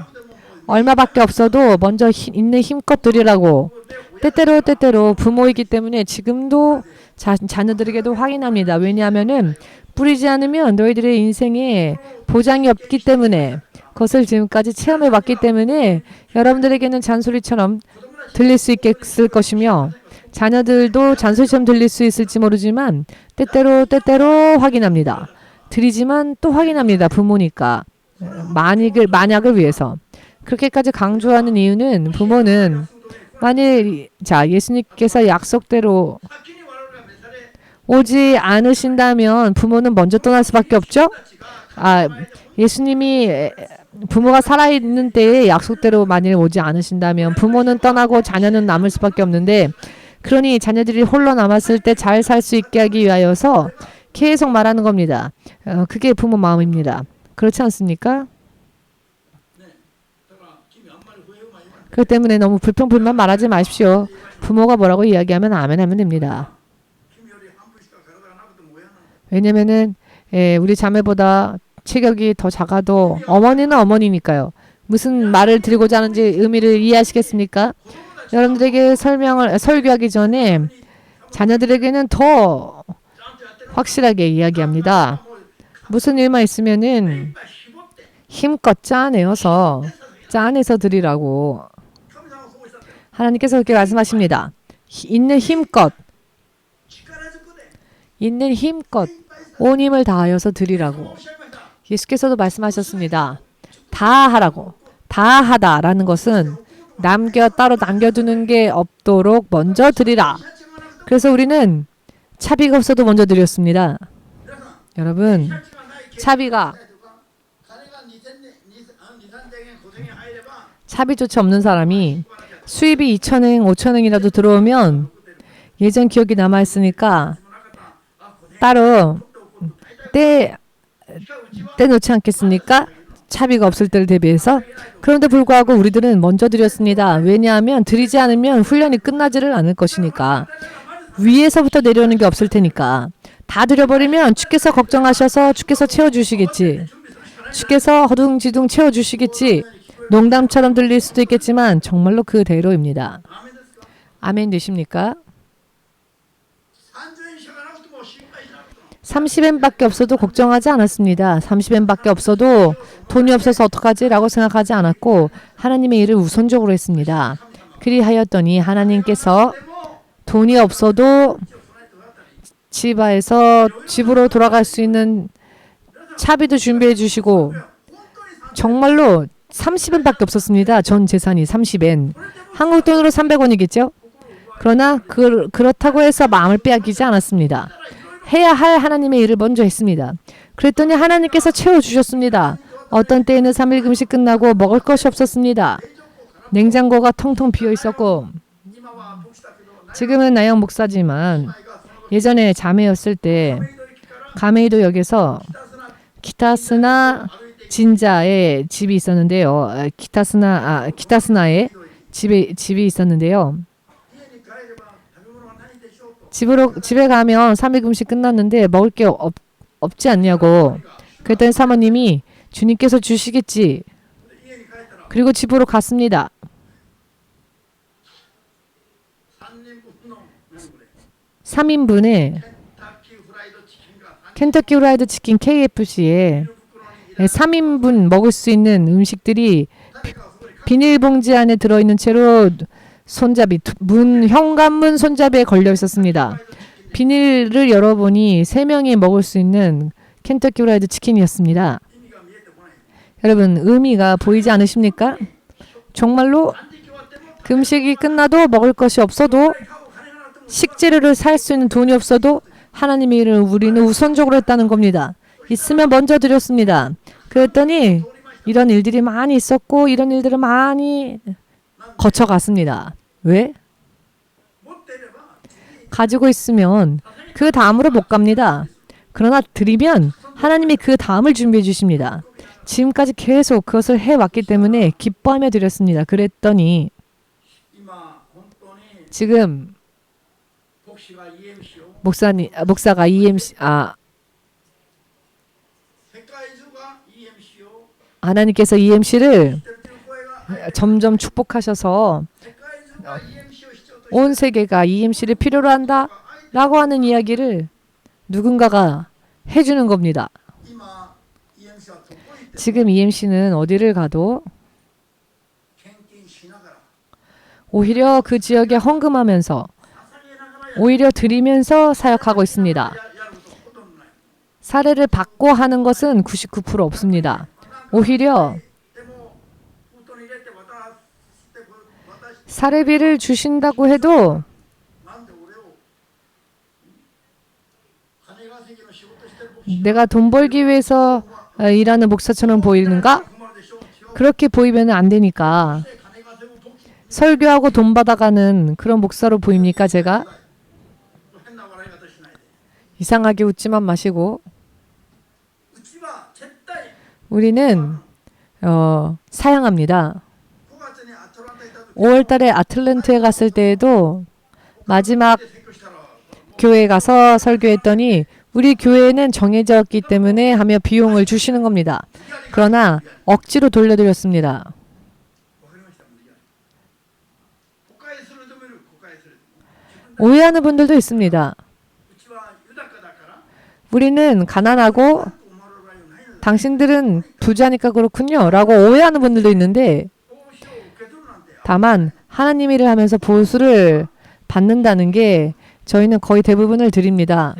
얼마밖에 없어도 먼저 있는 힘껏 드리라고 때때로 부모이기 때문에 지금도 자녀들에게도 확인합니다. 왜냐하면은 뿌리지 않으면 너희들의 인생에 보장이 없기 때문에 그것을 지금까지 체험해봤기 때문에 여러분들에게는 잔소리처럼 들릴 수 있을 것이며 자녀들도 잔소리처럼 들릴 수 있을지 모르지만 때때로 확인합니다. 드리지만 또 확인합니다. 부모니까 만약을 위해서 그렇게까지 강조하는 이유는 부모는 만일 예수님께서 약속대로 오지 않으신다면 부모는 먼저 떠날 수밖에 없죠. 예수님이 부모가 살아있는 때에 약속대로 만일 오지 않으신다면 부모는 떠나고 자녀는 남을 수밖에 없는데 그러니 자녀들이 홀로 남았을 때 잘 살 수 있게 하기 위하여서 계속 말하는 겁니다. 그게 부모 마음입니다. 그렇지 않습니까? 그렇기 때문에 너무 불평불만 말하지 마십시오. 부모가 뭐라고 이야기하면 아멘 하면 됩니다. 왜냐면은 우리 자매보다 체격이 더 작아도 어머니는 어머니니까요. 무슨 말을 드리고자 하는지 의미를 이해하시겠습니까? 여러분들에게 설교하기 전에 자녀들에게는 더 확실하게 이야기합니다. 무슨 일만 있으면은 힘껏 짜내서 드리라고 하나님께서 그렇게 말씀하십니다. 있는 힘껏 온 힘을 다하여서 드리라고 예수께서도 말씀하셨습니다. 다 하라고. 다 하다라는 것은 따로 남겨두는 게 없도록 먼저 드리라. 그래서 우리는 차비가 없어도 먼저 드렸습니다. 여러분, 차비조차 없는 사람이 수입이 2,000행, 5,000행이라도 들어오면 예전 기억이 남아있으니까 따로 떼놓지 않겠습니까? 차비가 없을 때를 대비해서. 그런데 불구하고 우리들은 먼저 드렸습니다. 왜냐하면 드리지 않으면 훈련이 끝나지를 않을 것이니까. 위에서부터 내려오는 게 없을 테니까. 다 드려버리면 주께서 걱정하셔서 주께서 채워주시겠지. 주께서 허둥지둥 채워주시겠지. 농담처럼 들릴 수도 있겠지만 정말로 그대로입니다. 아멘 되십니까? 30엔밖에 없어도 걱정하지 않았습니다. 30엔밖에 없어도 돈이 없어서 어떡하지? 라고 생각하지 않았고 하나님의 일을 우선적으로 했습니다. 그리하였더니 하나님께서 돈이 없어도 집으로 돌아갈 수 있는 차비도 준비해 주시고 정말로 30엔밖에 없었습니다. 전 재산이 30엔. 한국 돈으로 300원이겠죠? 그러나 그렇다고 해서 마음을 빼앗기지 않았습니다. 해야 할 하나님의 일을 먼저 했습니다. 그랬더니 하나님께서 채워주셨습니다. 어떤 때에는 3일 금식 끝나고 먹을 것이 없었습니다. 냉장고가 텅텅 비어 있었고 지금은 나영 목사지만 예전에 자매였을 때 가메이도 역에서 키타스나 진자에 집이 있었는데요. 키타스나에 집이 있었는데요. 집에 가면 3일 금식 끝났는데 먹을 게 없지 않냐고. 그랬더니 사모님이 주님께서 주시겠지. 그리고 집으로 갔습니다. 3인분에 켄터키 후라이드 치킨 KFC에 3인분 먹을 수 있는 음식들이 비닐봉지 안에 들어있는 채로 현관문 손잡이에 걸려 있었습니다. 비닐을 열어보니 3명이 먹을 수 있는 켄터키 후라이드 치킨이었습니다. 여러분, 의미가 보이지 않으십니까? 정말로 금식이 끝나도 먹을 것이 없어도 식재료를 살 수 있는 돈이 없어도 하나님의 일을 우리는 우선적으로 했다는 겁니다. 있으면 먼저 드렸습니다. 그랬더니 이런 일들이 많이 있었고 이런 일들을 많이 거쳐갔습니다. 왜? 가지고 있으면 그 다음으로 못 갑니다. 그러나 드리면 하나님이 그 다음을 준비해 주십니다. 지금까지 계속 그것을 해왔기 때문에 기뻐하며 드렸습니다. 그랬더니 지금 목사가 EMC 하나님께서 EMC를 점점 축복하셔서 온 세계가 EMC를 필요로 한다 라고 하는 이야기를 누군가가 해주는 겁니다. 지금 EMC는 어디를 가도 오히려 그 지역에 헌금하면서 오히려 드리면서 사역하고 있습니다. 사례를 받고 하는 것은 99% 없습니다. 오히려 사례비를 주신다고 해도 내가 돈 벌기 위해서 일하는 목사처럼 보이는가? 그렇게 보이면 안 되니까. 설교하고 돈 받아가는 그런 목사로 보입니까, 제가? 이상하게 웃지만 마시고. 우리는 사양합니다. 5월 달에 아틀란타에 갔을 때에도 마지막 교회에 가서 설교했더니 우리 교회는 정해졌기 때문에 하며 비용을 주시는 겁니다. 그러나 억지로 돌려드렸습니다. 오해하는 분들도 있습니다. 우리는 가난하고 당신들은 부자니까 그렇군요 라고 오해하는 분들도 있는데, 다만 하나님 일을 하면서 보수를 받는다는 게 저희는 거의 대부분을 드립니다.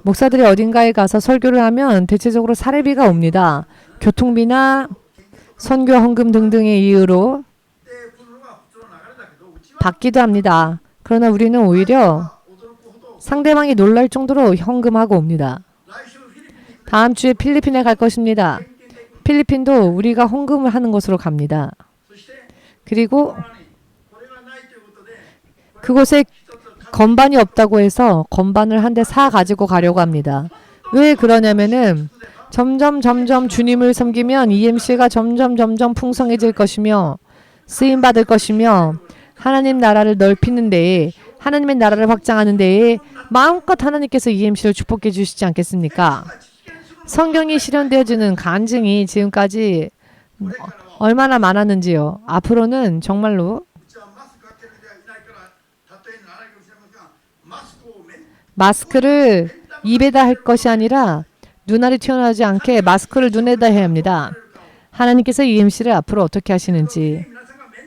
목사들이 어딘가에 가서 설교를 하면 대체적으로 사례비가 옵니다. 교통비나 선교 헌금 등등의 이유로 받기도 합니다. 그러나 우리는 오히려 상대방이 놀랄 정도로 헌금하고 옵니다. 다음 주에 필리핀에 갈 것입니다. 필리핀도 우리가 헌금을 하는 곳으로 갑니다. 그리고 그곳에 건반이 없다고 해서 건반을 한 대 사 가지고 가려고 합니다. 왜 그러냐면은 점점 주님을 섬기면 EMC가 점점 풍성해질 것이며 쓰임받을 것이며 하나님 나라를 넓히는 데에, 하나님의 나라를 확장하는 데에 마음껏 하나님께서 EMC를 축복해 주시지 않겠습니까? 성경이 실현되어지는 간증이 지금까지 얼마나 많았는지요. 앞으로는 정말로 마스크를 입에다 할 것이 아니라 눈알이 튀어나오지 않게 마스크를 눈에다 해야 합니다. 하나님께서 EMC를 앞으로 어떻게 하시는지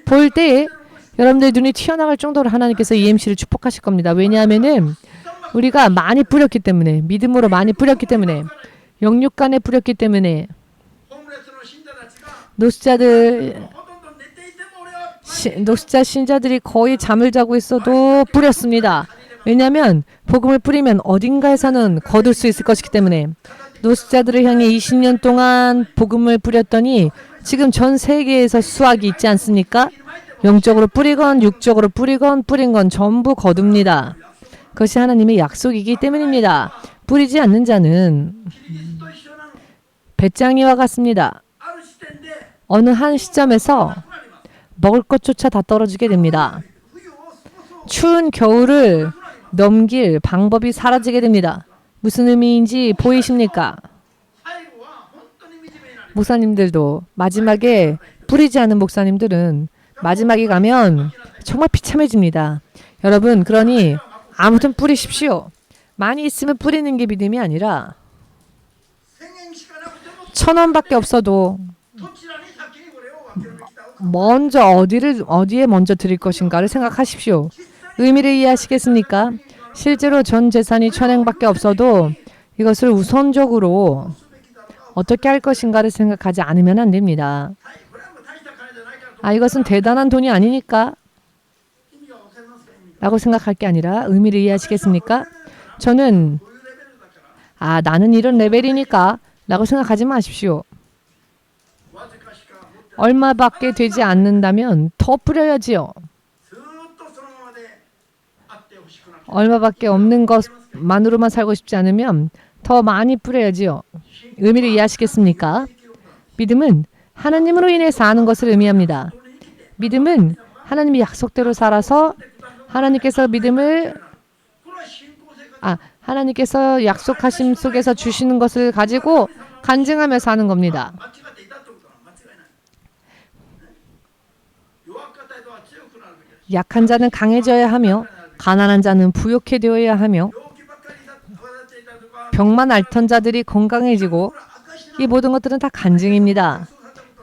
볼 때 여러분들 눈이 튀어나갈 정도로 하나님께서 EMC를 축복하실 겁니다. 왜냐하면은 우리가 많이 뿌렸기 때문에, 믿음으로 많이 뿌렸기 때문에, 영육간에 뿌렸기 때문에, 노숙자 신자들이 거의 잠을 자고 있어도 뿌렸습니다. 왜냐하면 복음을 뿌리면 어딘가에서는 거둘 수 있을 것이기 때문에. 노숙자들을 향해 20년 동안 복음을 뿌렸더니 지금 전 세계에서 수확이 있지 않습니까? 영적으로 뿌리건 육적으로 뿌리건 뿌린 건 전부 거둡니다. 그것이 하나님의 약속이기 때문입니다. 뿌리지 않는 자는 배짱이와 같습니다. 어느 한 시점에서 먹을 것조차 다 떨어지게 됩니다. 추운 겨울을 넘길 방법이 사라지게 됩니다. 무슨 의미인지 보이십니까? 목사님들도 마지막에 뿌리지 않은 목사님들은 마지막에 가면 정말 비참해집니다. 여러분, 그러니 아무튼 뿌리십시오. 많이 있으면 뿌리는 게 믿음이 아니라 1,000원밖에 없어도 먼저 어디에 먼저 드릴 것인가를 생각하십시오. 의미를 이해하시겠습니까? 실제로 전 재산이 1,000원밖에 없어도 이것을 우선적으로 어떻게 할 것인가를 생각하지 않으면 안 됩니다. 이것은 대단한 돈이 아니니까 라고 생각할 게 아니라 의미를 이해하시겠습니까? 저는 나는 이런 레벨이니까 라고 생각하지 마십시오. 얼마밖에 되지 않는다면 더 뿌려야지요. 얼마밖에 없는 것만으로만 살고 싶지 않으면 더 많이 뿌려야지요. 의미를 이해하시겠습니까? 믿음은 하나님으로 인해 사는 것을 의미합니다. 믿음은 하나님의 약속대로 살아서 하나님께서 약속하심 속에서 주시는 것을 가지고 간증하며 사는 겁니다. 약한 자는 강해져야 하며 가난한 자는 부욕해 되어야 하며 병만 앓던 자들이 건강해지고, 이 모든 것들은 다 간증입니다.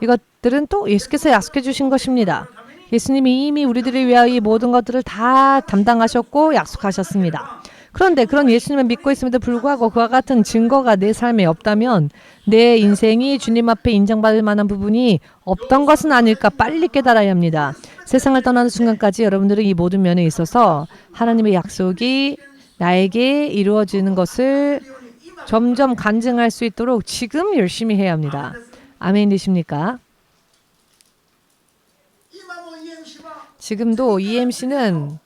이것들은 또 예수께서 약속해 주신 것입니다. 예수님이 이미 우리들을 위하여 이 모든 것들을 다 담당하셨고 약속하셨습니다. 그런데 그런 예수님을 믿고 있음에도 불구하고 그와 같은 증거가 내 삶에 없다면 내 인생이 주님 앞에 인정받을 만한 부분이 없던 것은 아닐까 빨리 깨달아야 합니다. 세상을 떠나는 순간까지 여러분들은 이 모든 면에 있어서 하나님의 약속이 나에게 이루어지는 것을 점점 간증할 수 있도록 지금 열심히 해야 합니다. 아멘 되십니까? 지금도 EMC는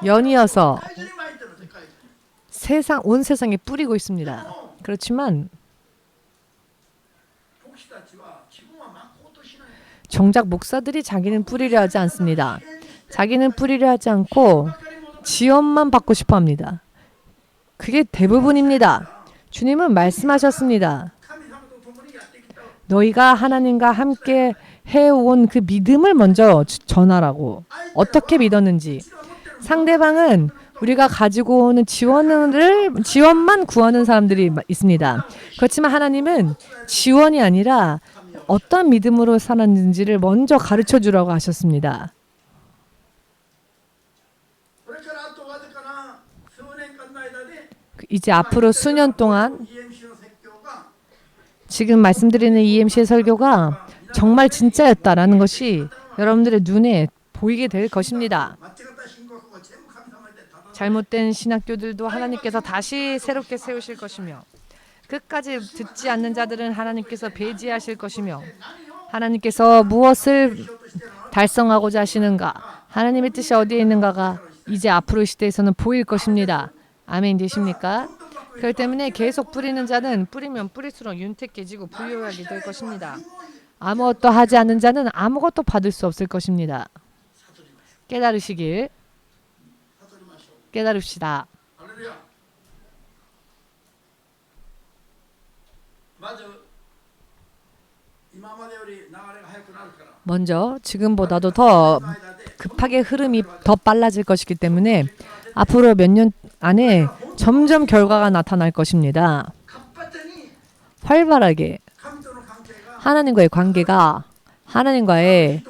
연이어서 온 세상에 뿌리고 있습니다. 그렇지만 정작 목사들이 자기는 뿌리려 하지 않습니다. 자기는 뿌리려 하지 않고 지원만 받고 싶어 합니다. 그게 대부분입니다. 주님은 말씀하셨습니다. 너희가 하나님과 함께 해온 그 믿음을 먼저 전하라고. 어떻게 믿었는지. 상대방은 우리가 가지고 오는 지원만 구하는 사람들이 있습니다. 그렇지만 하나님은 지원이 아니라 어떤 믿음으로 살았는지를 먼저 가르쳐 주라고 하셨습니다. 이제 앞으로 수년 동안 지금 말씀드리는 EMC의 설교가 정말 진짜였다라는 것이 여러분들의 눈에 보이게 될 것입니다. 잘못된 신학교들도 하나님께서 다시 새롭게 세우실 것이며 끝까지 듣지 않는 자들은 하나님께서 배제하실 것이며 하나님께서 무엇을 달성하고자 하시는가, 하나님의 뜻이 어디에 있는가가 이제 앞으로 시대에서는 보일 것입니다. 아멘 되십니까? 그렇기 때문에 계속 뿌리는 자는 뿌리면 뿌릴수록 윤택해지고 부유하게 될 것입니다. 아무것도 하지 않는 자는 아무것도 받을 수 없을 것입니다. 깨달으시길. 깨달읍시다. 먼저 지금보다도 더 급하게 흐름이 더 빨라질 것이기 때문에 앞으로 몇 년 안에 점점 결과가 나타날 것입니다. 활발하게 하나님과의 관계가, 하나님과의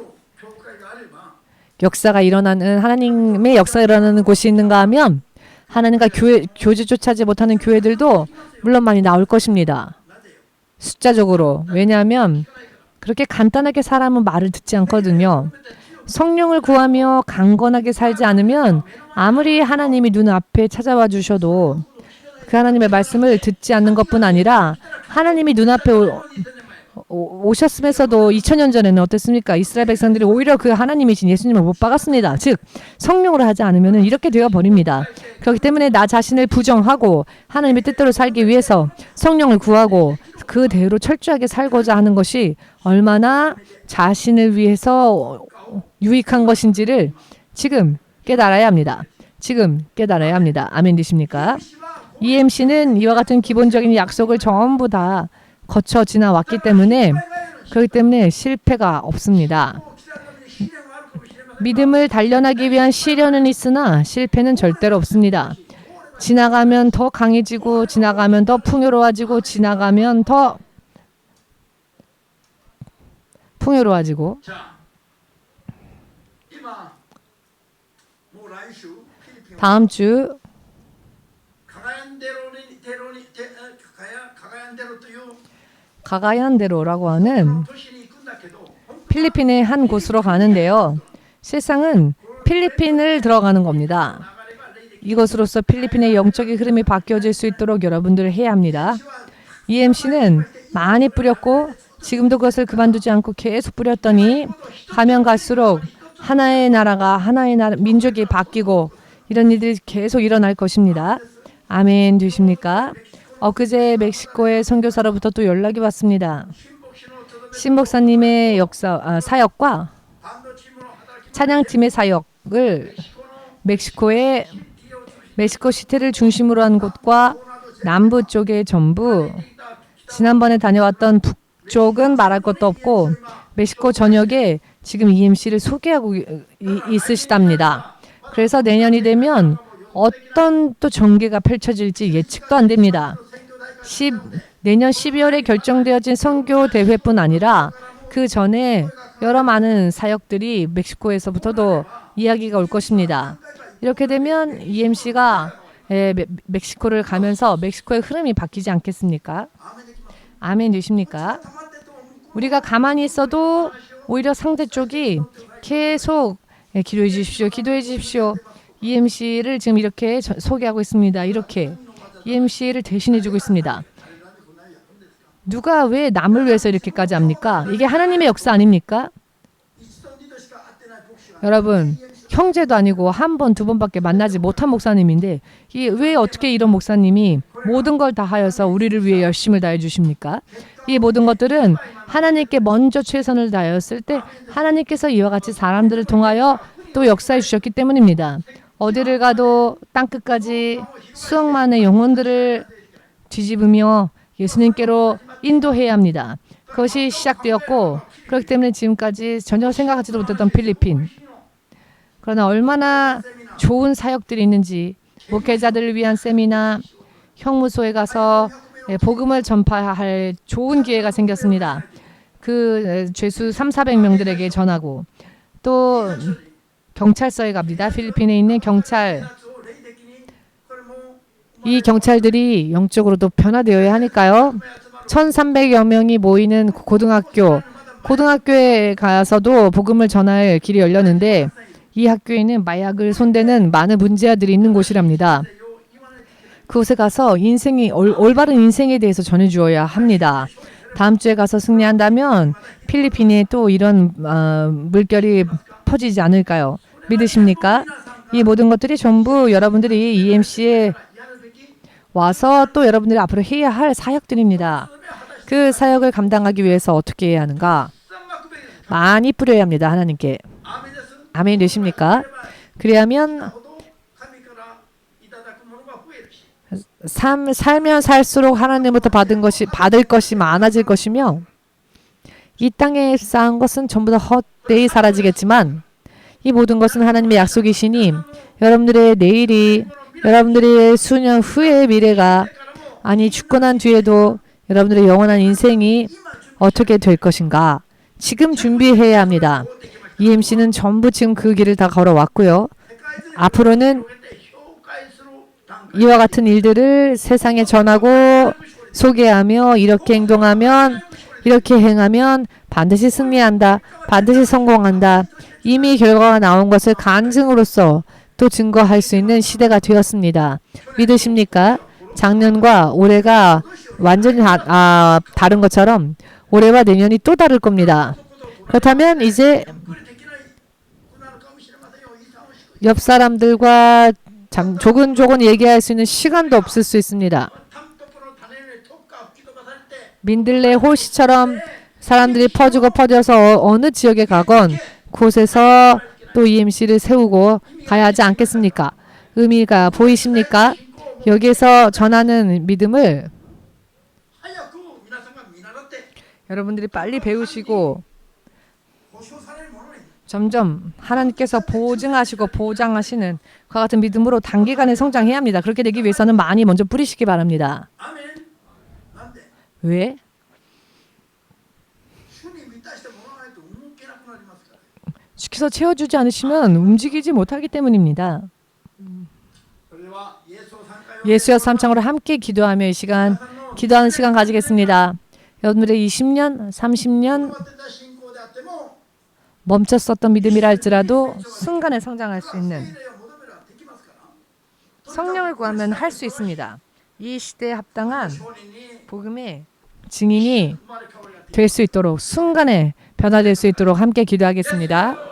역사가 일어나는, 하나님의 역사가 일어나는 곳이 있는가 하면 하나님과 교제조차 하지 못하는 교회들도 물론 많이 나올 것입니다. 숫자적으로. 왜냐하면 그렇게 간단하게 사람은 말을 듣지 않거든요. 성령을 구하며 강건하게 살지 않으면 아무리 하나님이 눈앞에 찾아와 주셔도 그 하나님의 말씀을 듣지 않는 것뿐 아니라 하나님이 눈앞에 오셨으면서도 2000년 전에는 어땠습니까? 이스라엘 백성들이 오히려 그 하나님이신 예수님을 못 박았습니다. 즉 성령으로 하지 않으면 이렇게 되어 버립니다. 그렇기 때문에 나 자신을 부정하고 하나님의 뜻대로 살기 위해서 성령을 구하고 그대로 철저하게 살고자 하는 것이 얼마나 자신을 위해서 유익한 것인지를 지금 깨달아야 합니다. 지금 깨달아야 합니다. 아멘 되십니까? EMC는 이와 같은 기본적인 약속을 전부 다 거쳐 지나왔기 때문에 그렇기 때문에 실패가 없습니다. 믿음을 단련하기 위한 시련은 있으나 실패는 절대로 없습니다. 지나가면 더 강해지고 지나가면 더 풍요로워지고 지나가면 더 풍요로워지고 다음 주 가가얀데로라고 하는 필리핀의 한 곳으로 가는데요. 실상은 필리핀을 들어가는 겁니다. 이것으로서 필리핀의 영적인 흐름이 바뀌어질 수 있도록 여러분들을 해야 합니다. EMC는 많이 뿌렸고 지금도 그것을 그만두지 않고 계속 뿌렸더니 가면 갈수록 하나의 나라가 하나의 민족이 바뀌고 이런 일들이 계속 일어날 것입니다. 아멘 되십니까? 엊그제 멕시코의 선교사로부터 또 연락이 왔습니다. 신 목사님의 사역과 찬양팀의 사역을 멕시코 시티를 중심으로 한 곳과 남부 쪽에 전부 지난번에 다녀왔던 북쪽은 말할 것도 없고 멕시코 전역에 지금 EMC를 소개하고 있으시답니다. 그래서 내년이 되면 어떤 또 전개가 펼쳐질지 예측도 안 됩니다. 내년 12월에 결정되어진 선교 대회뿐 아니라 그 전에 여러 많은 사역들이 멕시코에서부터도 이야기가 올 것입니다. 이렇게 되면 EMC가 멕시코를 가면서 멕시코의 흐름이 바뀌지 않겠습니까? 아멘 되십니까? 우리가 가만히 있어도 오히려 상대 쪽이 계속 기도해 주십시오. 기도해 주십시오. EMC를 지금 이렇게 소개하고 있습니다. 이렇게 EMC를 대신해주고 있습니다. 누가 왜 남을 위해서 이렇게까지 합니까? 이게 하나님의 역사 아닙니까? 여러분, 형제도 아니고 한 번, 두 번밖에 만나지 못한 목사님인데 왜 어떻게 이런 목사님이 모든 걸 다 하여서 우리를 위해 열심을 다해 주십니까? 이 모든 것들은 하나님께 먼저 최선을 다하였을 때 하나님께서 이와 같이 사람들을 통하여 또 역사해 주셨기 때문입니다. 어디를 가도 땅끝까지 수억만의 영혼들을 뒤집으며 예수님께로 인도해야 합니다. 그것이 시작되었고 그렇기 때문에 지금까지 전혀 생각하지도 못했던 필리핀. 그러나 얼마나 좋은 사역들이 있는지 목회자들을 위한 세미나, 형무소에 가서 복음을 전파할 좋은 기회가 생겼습니다. 그 죄수 3,400명들에게 전하고 또 경찰서에 갑니다. 필리핀에 있는 경찰. 이 경찰들이 영적으로도 변화되어야 하니까요. 1,300여 명이 모이는 고등학교에 가서도 복음을 전할 길이 열렸는데 이 학교에는 마약을 손대는 많은 문제아들이 있는 곳이랍니다. 그곳에 가서 올바른 인생에 대해서 전해주어야 합니다. 다음 주에 가서 승리한다면 필리핀에 또 이런 물결이 퍼지지 않을까요? 믿으십니까? 이 모든 것들이 전부 여러분들이 EMC에 와서 또 여러분들이 앞으로 해야 할 사역들입니다. 그 사역을 감당하기 위해서 어떻게 해야 하는가? 많이 뿌려야 합니다. 하나님께. 아멘 되십니까? 그래야면 살면 살수록 하나님부터 받을 것이 많아질 것이며 이 땅에 쌓은 것은 전부 다 헛되이 사라지겠지만 이 모든 것은 하나님의 약속이시니 여러분들의 내일이 여러분들의 수년 후의 미래가 아니 죽고 난 뒤에도 여러분들의 영원한 인생이 어떻게 될 것인가 지금 준비해야 합니다. EMC는 전부 지금 그 길을 다 걸어왔고요. 앞으로는 이와 같은 일들을 세상에 전하고 소개하며 이렇게 행동하면 이렇게 행하면 반드시 승리한다. 반드시 성공한다. 이미 결과가 나온 것을 간증으로써 또 증거할 수 있는 시대가 되었습니다. 믿으십니까? 작년과 올해가 완전히 다른 것처럼 올해와 내년이 또 다를 겁니다. 그렇다면 이제 옆 사람들과 조근조근 얘기할 수 있는 시간도 없을 수 있습니다. 민들레 홀씨처럼 사람들이 퍼져서 어느 지역에 가건 그곳에서 또 EMC를 세우고 가야 하지 않겠습니까? 의미가 보이십니까? 여기에서 전하는 믿음을 여러분들이 빨리 배우시고 점점 하나님께서 보증하시고 보장하시는 그와 같은 믿음으로 단기간에 성장해야 합니다. 그렇게 되기 위해서는 많이 먼저 뿌리시기 바랍니다. 왜? 주께서 채워주지 않으시면 움직이지 못하기 때문입니다. 예수여 삼창으로 함께 기도하며 이 시간 기도하는 시간 가지겠습니다. 여러분들의 20년, 30년 멈췄었던 믿음이라 할지라도 순간에 성장할 수 있는 성령을 구하면 할 수 있습니다. 이 시대에 합당한 복음의 증인이 될 수 있도록 순간에 변화될 수 있도록 함께 기도하겠습니다.